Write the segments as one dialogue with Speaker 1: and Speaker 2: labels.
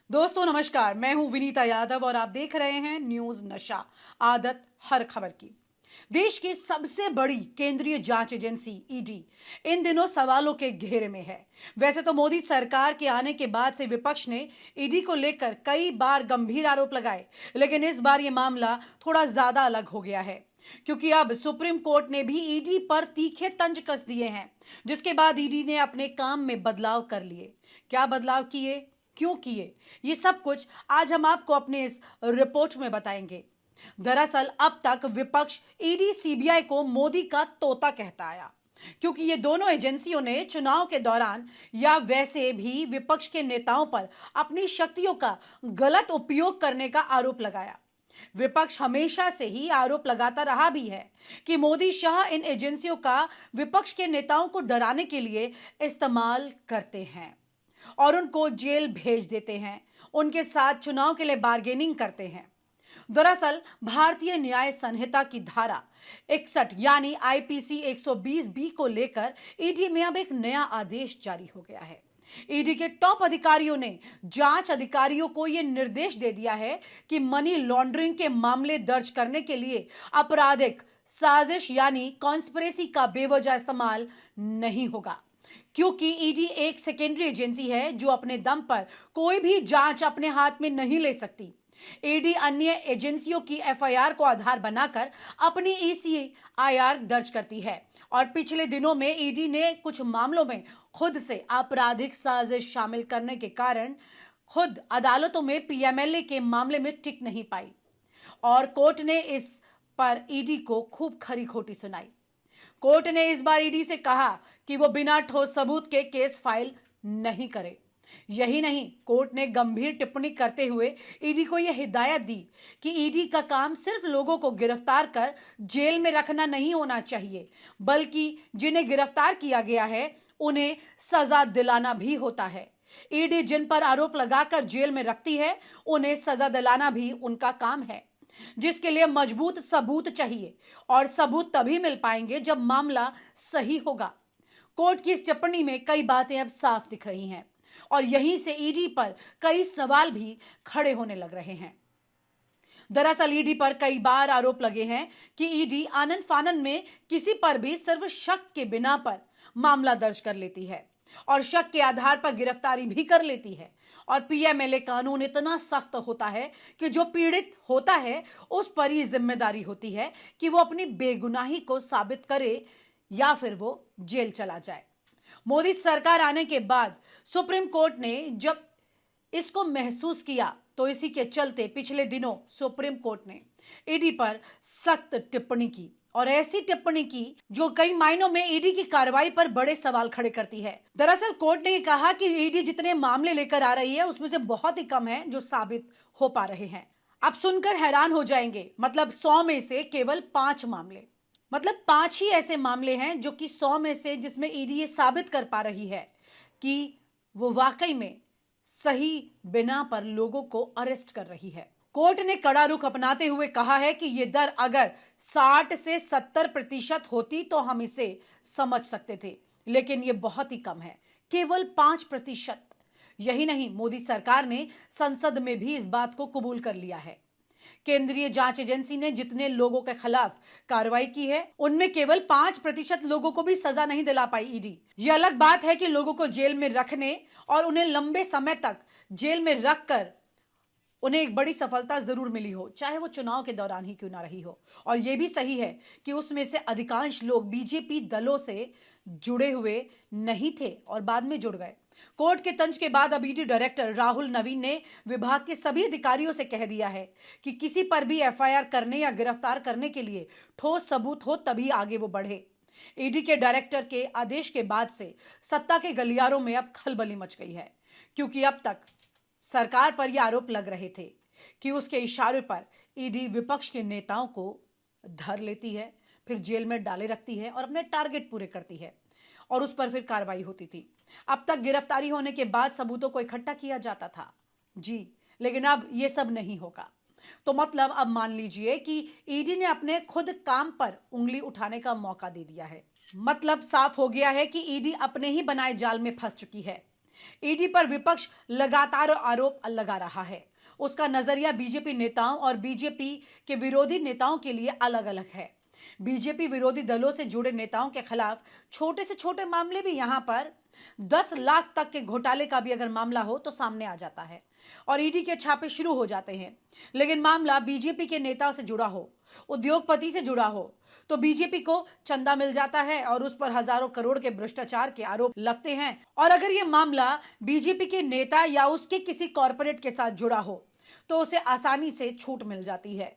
Speaker 1: दोस्तों नमस्कार, मैं हूं विनीता यादव और आप देख रहे हैं न्यूज नशा, आदत हर खबर की। देश की सबसे बड़ी केंद्रीय जांच एजेंसी ईडी इन दिनों सवालों के घेरे में है। वैसे तो मोदी सरकार के आने के बाद से विपक्ष ने ईडी को लेकर कई बार गंभीर आरोप लगाए, लेकिन इस बार यह मामला थोड़ा ज्यादा अलग हो गया है, क्योंकि अब सुप्रीम कोर्ट ने भी ईडी पर तीखे तंज कस दिए हैं, जिसके बाद ईडी ने अपने काम में बदलाव कर लिए। क्या बदलाव किए, क्यों किए, ये सब कुछ आज हम आपको अपने इस रिपोर्ट में बताएंगे। दरअसल अब तक विपक्ष ईडी सीबीआई को मोदी का तोता कहता आया, क्योंकि ये दोनों एजेंसियों ने चुनाव के दौरान या वैसे भी विपक्ष के नेताओं पर अपनी शक्तियों का गलत उपयोग करने का आरोप लगाया। विपक्ष हमेशा से ही आरोप लगाता रहा भी है कि मोदी शाह इन एजेंसियों का विपक्ष के नेताओं को डराने के लिए इस्तेमाल करते हैं और उनको जेल भेज देते हैं, उनके साथ चुनाव के लिए बार्गेनिंग करते हैं। दरअसल भारतीय न्याय संहिता की धारा 61 यानी आईपीसी 120 बी को लेकर ईडी में अब एक नया आदेश जारी हो गया है। ईडी के टॉप अधिकारियों ने जांच अधिकारियों को यह निर्देश दे दिया है कि मनी लॉन्ड्रिंग के मामले दर्ज करने के लिए आपराधिक साजिश यानी कॉन्स्पिरेसी का बेवजह इस्तेमाल नहीं होगा, क्योंकि ईडी एक सेकेंडरी एजेंसी है जो अपने दम पर कोई भी जांच अपने हाथ में नहीं ले सकती। ईडी अन्य एजेंसियों की एफआईआर को आधार बनाकर अपनी ईसीआईआर दर्ज करती है और पिछले दिनों में ईडी ने कुछ मामलों में खुद से आपराधिक साजिश शामिल करने के कारण खुद अदालतों में पीएमएलए के मामले में टिक नहीं पाई और कोर्ट ने इस पर ईडी को खूब खरी खोटी सुनाई। कोर्ट ने इस बार ईडी से कहा कि वो बिना ठोस सबूत के केस फाइल नहीं करे। यही नहीं, कोर्ट ने गंभीर टिप्पणी करते हुए ईडी को यह हिदायत दी कि ईडी का काम सिर्फ लोगों को गिरफ्तार कर जेल में रखना नहीं होना चाहिए, बल्कि जिन्हें गिरफ्तार किया गया है उन्हें सजा दिलाना भी होता है। ईडी जिन पर आरोप लगाकर जेल में रखती है उन्हें सजा दिलाना भी उनका काम है, जिसके लिए मजबूत सबूत चाहिए और सबूत तभी मिल पाएंगे जब मामला सही होगा। कोर्ट की इस टिप्पणी में कई बातें अब साफ दिख रही हैं और यहीं से ईडी पर कई सवाल भी खड़े होने लग रहे हैं। दरअसल ईडी पर कई बार आरोप लगे हैं कि ईडी आनन फानन में किसी पर भी सिर्फ शक के बिना पर मामला दर्ज कर लेती है और शक के आधार पर गिरफ्तारी भी कर लेती है और पीएमएलए कानून इतना सख्त होता है कि जो पीड़ित होता है उस पर ही जिम्मेदारी होती है कि वो अपनी बेगुनाही को साबित करे या फिर वो जेल चला जाए। मोदी सरकार आने के बाद सुप्रीम कोर्ट ने जब इसको महसूस किया तो इसी के चलते पिछले दिनों सुप्रीम कोर्ट ने ईडी पर सख्त टिप्पणी की और ऐसी टिप्पणी की जो कई मायनों में ईडी की कार्रवाई पर बड़े सवाल खड़े करती है। दरअसल कोर्ट ने कहा कि ईडी जितने मामले लेकर आ रही है उसमें से बहुत ही कम है जो साबित हो पा रहे हैं। आप सुनकर हैरान हो जाएंगे, मतलब 100 में से केवल 5 मामले, मतलब 5 ही ऐसे मामले हैं जो कि 100 में से जिसमें ईडी ये साबित कर पा रही है कि वो वाकई में सही बिना पर लोगों को अरेस्ट कर रही है। कोर्ट ने कड़ा रुख अपनाते हुए कहा है कि ये दर अगर 60 से 70% होती तो हम इसे समझ सकते थे, लेकिन ये बहुत ही कम है, केवल 5%। यही नहीं, मोदी सरकार ने संसद में भी इस बात को कबूल कर लिया है। केंद्रीय जांच एजेंसी ने जितने लोगों के खिलाफ कार्रवाई की है उनमें केवल 5% लोगों को भी सजा नहीं दिला पाई ईडी। यह अलग बात है कि लोगों को जेल में रखने और उन्हें लंबे समय तक जेल में रखकर उन्हें एक बड़ी सफलता जरूर मिली हो, चाहे वो चुनाव के दौरान ही क्यों ना रही हो। और यह भी सही है कि उसमें से अधिकांश लोग बीजेपी दलों से जुड़े हुए नहीं थे और बाद में जुड़ गए। कोर्ट के तंज के बाद अब ईडी डायरेक्टर राहुल नवीन ने विभाग के सभी अधिकारियों से कह दिया है कि किसी पर भी एफआईआर करने या गिरफ्तार करने के लिए ठोस सबूत हो तभी आगे वो बढ़े। ईडी के डायरेक्टर के आदेश के बाद से सत्ता के गलियारों में अब खलबली मच गई है, क्योंकि अब तक सरकार पर यह आरोप लग रहे थे कि उसके इशारे पर ईडी विपक्ष के नेताओं को धर लेती है, फिर जेल में डाले रखती है और अपने टारगेट पूरे करती है और उस पर फिर कार्रवाई होती थी। अब तक गिरफ्तारी होने के बाद सबूतों को इकट्ठा किया जाता था जी, लेकिन अब यह सब नहीं होगा। तो मतलब अब मान लीजिए कि ईडी ने अपने खुद काम पर उंगली उठाने का मौका दे दिया है। मतलब साफ हो गया है कि ईडी अपने ही बनाए जाल में फंस चुकी है। ईडी पर विपक्ष लगातार आरोप लगा रहा है। उसका नजरिया बीजेपी नेताओं और बीजेपी के विरोधी नेताओं के लिए अलग अलग है। बीजेपी विरोधी दलों से जुड़े नेताओं के खिलाफ छोटे से छोटे मामले भी यहां पर 10 लाख तक के घोटाले का भी अगर मामला हो तो सामने आ जाता है और ईडी के छापे शुरू हो जाते हैं। लेकिन मामला बीजेपी के नेता से जुड़ा हो, उद्योगपति से जुड़ा हो, तो बीजेपी को चंदा मिल जाता है और उस पर हजारों करोड़ के भ्रष्टाचार के आरोप लगते हैं। और अगर यह मामला बीजेपी के नेता या उसके किसी कॉरपोरेट के साथ जुड़ा हो तो उसे आसानी से छूट मिल जाती है।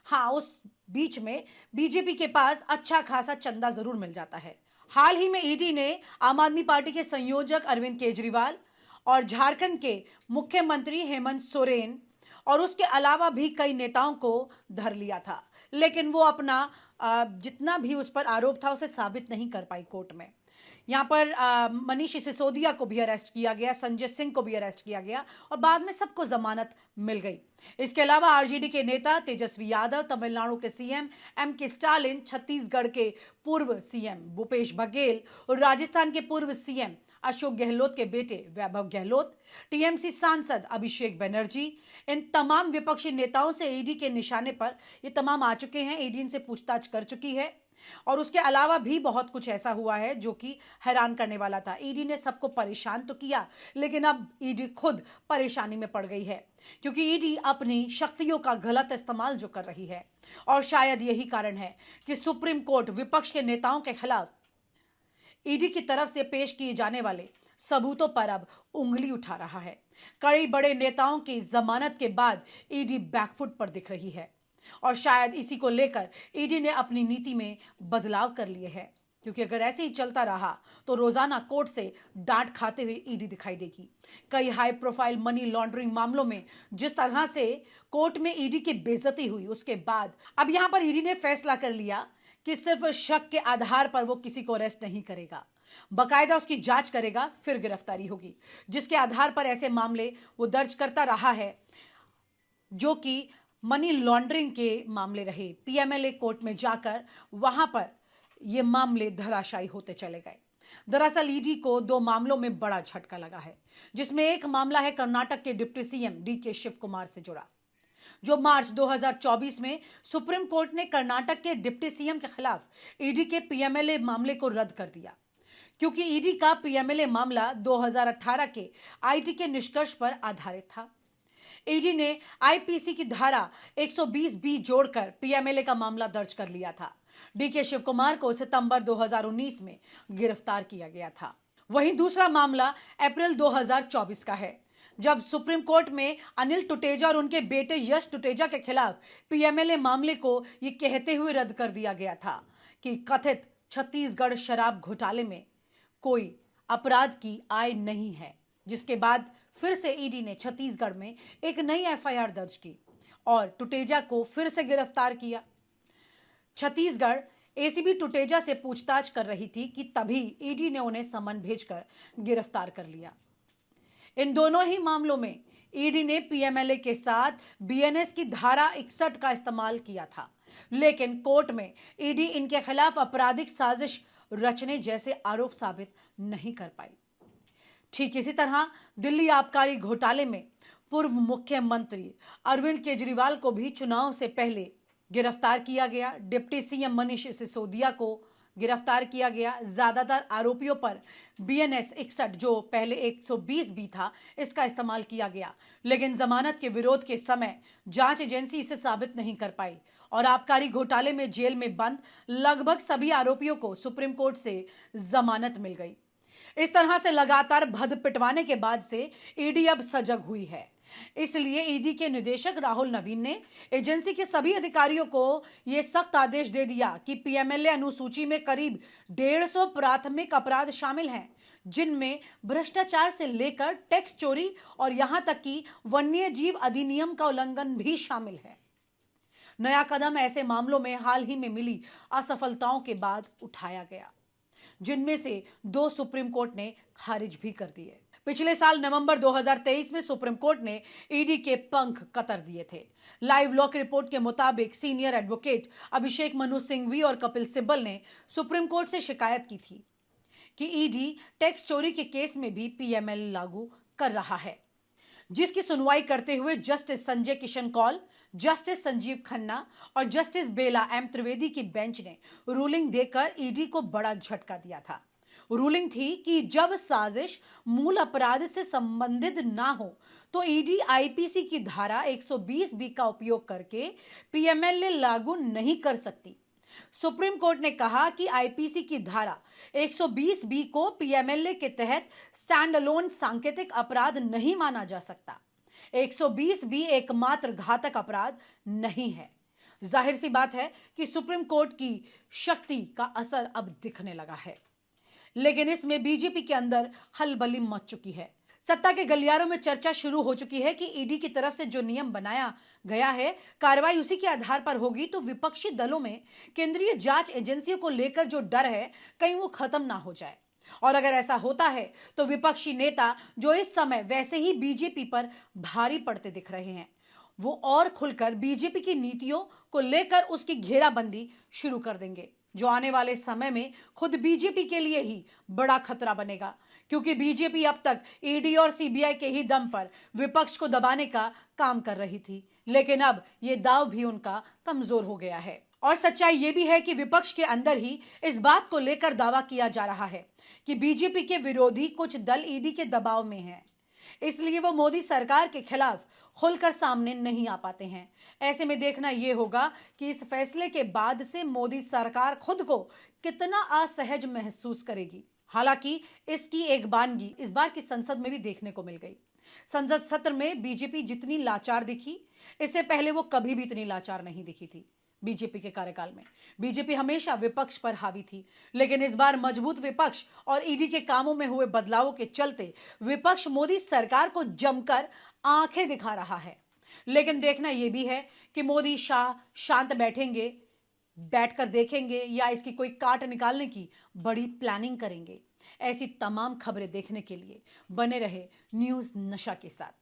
Speaker 1: हाँ, उस बीच में बीजेपी के पास अच्छा खासा चंदा जरूर मिल जाता है। हाल ही में ईडी ने आम आदमी पार्टी के संयोजक अरविंद केजरीवाल और झारखंड के मुख्यमंत्री हेमंत सोरेन और उसके अलावा भी कई नेताओं को धर लिया था, लेकिन वो अपना जितना भी उस पर आरोप था उसे साबित नहीं कर पाई कोर्ट में। यहाँ पर मनीष सिसोदिया को भी अरेस्ट किया गया, संजय सिंह को भी अरेस्ट किया गया और बाद में सबको जमानत मिल गई। इसके अलावा आरजेडी के नेता तेजस्वी यादव, तमिलनाडु के सीएम एम.के. स्टालिन, छत्तीसगढ़ के पूर्व सीएम भूपेश बघेल और राजस्थान के पूर्व सीएम अशोक गहलोत के बेटे वैभव गहलोत, टीएमसी सांसद अभिषेक बनर्जी, इन तमाम विपक्षी नेताओं से ईडी के निशाने पर ये तमाम आ चुके हैं। ईडी इनसे पूछताछ कर चुकी है और उसके अलावा भी बहुत कुछ ऐसा हुआ है जो कि हैरान करने वाला था। ईडी ने सबको परेशान तो किया, लेकिन अब ईडी खुद परेशानी में पड़ गई है क्योंकि ईडी अपनी शक्तियों का गलत इस्तेमाल जो कर रही है और शायद यही कारण है कि सुप्रीम कोर्ट विपक्ष के नेताओं के खिलाफ ईडी की तरफ से पेश किए जाने वाले सबूतों पर अब उंगली उठा रहा है। कई बड़े नेताओं की जमानत के बाद ईडी बैकफुट पर दिख रही है और शायद इसी को लेकर ईडी ने अपनी नीति में बदलाव कर लिए है, क्योंकि अगर ऐसे ही चलता रहा तो रोजाना कोर्ट से डांट खाते हुए ईडी दिखाई देगी। कई हाई प्रोफाइल मनी लॉन्ड्रिंग मामलों में जिस तरह से कोर्ट में ईडी की बेइज्जती हुई, उसके बाद अब यहां पर ईडी ने फैसला कर लिया कि सिर्फ शक के आधार पर वो किसी को अरेस्ट नहीं करेगा, बकायदा उसकी जांच करेगा, फिर गिरफ्तारी होगी, जिसके आधार पर ऐसे मामले वो दर्ज करता रहा है जो कि मनी लॉन्ड्रिंग के मामले रहे। पीएमएलए कोर्ट में जाकर वहां पर ये मामले धराशायी होते चले गए। दरअसल ईडी को 2 मामलों में बड़ा झटका लगा है, जिसमें एक मामला है कर्नाटक के deputy CM DK Shivakumar से जुड़ा, जो मार्च 2024 में सुप्रीम कोर्ट ने कर्नाटक के डिप्टी सीएम के खिलाफ ईडी के पीएमएलए मामले को रद्द कर दिया, क्योंकि ईडी का पीएमएलए मामला 2018 के आईटी के निष्कर्ष पर आधारित था। ईडी ने आईपीसी की धारा 120 जोड़कर पीएमएलए का मामला दर्ज कर लिया था। डीके शिव कुमार को सितंबर 2019 में गिरफ्तार किया गया था। वहीं दूसरा मामला अप्रैल 2024 का है, जब सुप्रीम कोर्ट में अनिल टुटेजा और उनके बेटे यश टुटेजा के खिलाफ पीएमएलए मामले को ये कहते हुए रद्द कर दिया गया था कि कथित छत्तीसगढ़ शराब घोटाले में कोई अपराध की आय नहीं है, जिसके बाद फिर से ईडी ने छत्तीसगढ़ में एक नई एफआईआर दर्ज की और टुटेजा को फिर से गिरफ्तार किया। छत्तीसगढ़ एसीबी टुटेजा से पूछताछ कर रही थी कि तभी ईडी ने उन्हें समन भेजकर गिरफ्तार कर लिया। इन दोनों ही मामलों में ईडी ने पीएमएलए के साथ बीएनएस की धारा 61 का इस्तेमाल किया था, लेकिन कोर्ट में ईडी इनके खिलाफ आपराधिक साजिश रचने जैसे आरोप साबित नहीं कर पाई। ठीक इसी तरह दिल्ली आबकारी घोटाले में पूर्व मुख्यमंत्री अरविंद केजरीवाल को भी चुनाव से पहले गिरफ्तार किया गया। डिप्टी सीएम मनीष सिसोदिया को गिरफ्तार किया गया। ज्यादातर आरोपियों पर बीएनएस 61 जो पहले 120 भी था, इसका इस्तेमाल किया गया, लेकिन जमानत के विरोध के समय जांच एजेंसी इसे साबित नहीं कर पाई और आबकारी घोटाले में जेल में बंद लगभग सभी आरोपियों को सुप्रीम कोर्ट से जमानत मिल गई। इस तरह से लगातार भद पिटवाने के बाद से ईडी अब सजग हुई है। इसलिए ईडी के निदेशक राहुल नवीन ने एजेंसी के सभी अधिकारियों को यह सख्त आदेश दे दिया कि पीएमएलए अनुसूची में करीब 150 प्राथमिक अपराध शामिल हैं, जिनमें भ्रष्टाचार से लेकर टैक्स चोरी और यहां तक कि वन्य जीव अधिनियम का उल्लंघन भी शामिल है। नया कदम ऐसे मामलों में हाल ही में मिली असफलताओं के बाद उठाया गया, जिनमें से 2 सुप्रीम कोर्ट ने खारिज भी कर दिए। पिछले साल नवंबर 2023 में सुप्रीम कोर्ट ने ईडी के पंख कतर दिए थे। लाइव लॉक रिपोर्ट के मुताबिक सीनियर एडवोकेट अभिषेक मनु सिंघवी और कपिल सिब्बल ने सुप्रीम कोर्ट से शिकायत की थी कि ईडी टैक्स चोरी के केस में भी पीएमएल लागू कर रहा है, जिसकी सुनवाई करते हुए जस्टिस संजय किशन कौल, जस्टिस संजीव खन्ना और जस्टिस बेला एम त्रिवेदी की बेंच ने रूलिंग देकर ईडी को बड़ा झटका दिया था। रूलिंग थी कि जब साजिश मूल अपराध से संबंधित ना हो तो ईडी आईपीसी की धारा 120 बी का उपयोग करके पीएमएलए लागू नहीं कर सकती। सुप्रीम कोर्ट ने कहा कि आईपीसी की धारा 120 बी को पीएमएलए के तहत स्टैंड अलोन सांकेतिक अपराध नहीं माना जा सकता। 120 बी एकमात्र घातक अपराध नहीं है। जाहिर सी बात है कि सुप्रीम कोर्ट की शक्ति का असर अब दिखने लगा है, लेकिन इसमें बीजेपी के अंदर खलबली मच चुकी है। सत्ता के गलियारों में चर्चा शुरू हो चुकी है कि ईडी की तरफ से जो नियम बनाया गया है, कार्रवाई उसी के आधार पर होगी, तो विपक्षी दलों में केंद्रीय जांच एजेंसियों को लेकर जो डर है कहीं वो खत्म ना हो जाए। और अगर ऐसा होता है तो विपक्षी नेता जो इस समय वैसे ही बीजेपी पर भारी पड़ते दिख रहे हैं, वो और खुलकर बीजेपी की नीतियों को लेकर उसकी घेराबंदी शुरू कर देंगे, जो आने वाले समय में खुद बीजेपी के लिए ही बड़ा खतरा बनेगा, क्योंकि बीजेपी अब तक ईडी और सीबीआई के ही दम पर विपक्ष को दबाने का काम कर रही थी, लेकिन अब ये दाव भी उनका कमजोर हो गया है। और सच्चाई ये भी है कि विपक्ष के अंदर ही इस बात को लेकर दावा किया जा रहा है कि बीजेपी के विरोधी कुछ दल ईडी के दबाव में हैं, इसलिए वो मोदी सरकार के खिलाफ खुलकर सामने नहीं आ पाते हैं। ऐसे में देखना यह होगा कि इस फैसले के बाद से मोदी सरकार खुद को कितना असहज महसूस करेगी। हालांकि इसकी एक बानगी इस बार की संसद में भी देखने को मिल गई। संसद सत्र में बीजेपी जितनी लाचार दिखी, इससे पहले वो कभी भी इतनी लाचार नहीं दिखी थी। बीजेपी के कार्यकाल में बीजेपी हमेशा विपक्ष पर हावी थी, लेकिन इस बार मजबूत विपक्ष और ईडी के कामों में हुए बदलावों के चलते विपक्ष मोदी सरकार को जमकर आंखें दिखा रहा है। लेकिन देखना यह भी है कि मोदी शाह शांत बैठेंगे, बैठकर देखेंगे, या इसकी कोई काट निकालने की बड़ी प्लानिंग करेंगे। ऐसी तमाम खबरें देखने के लिए बने रहे न्यूज नशा के साथ।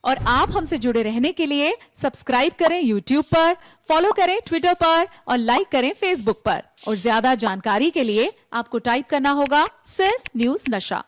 Speaker 2: और आप हमसे जुड़े रहने के लिए सब्सक्राइब करें YouTube पर, फॉलो करें Twitter पर और लाइक करें Facebook पर। और ज्यादा जानकारी के लिए आपको टाइप करना होगा सिर्फ न्यूज नशा।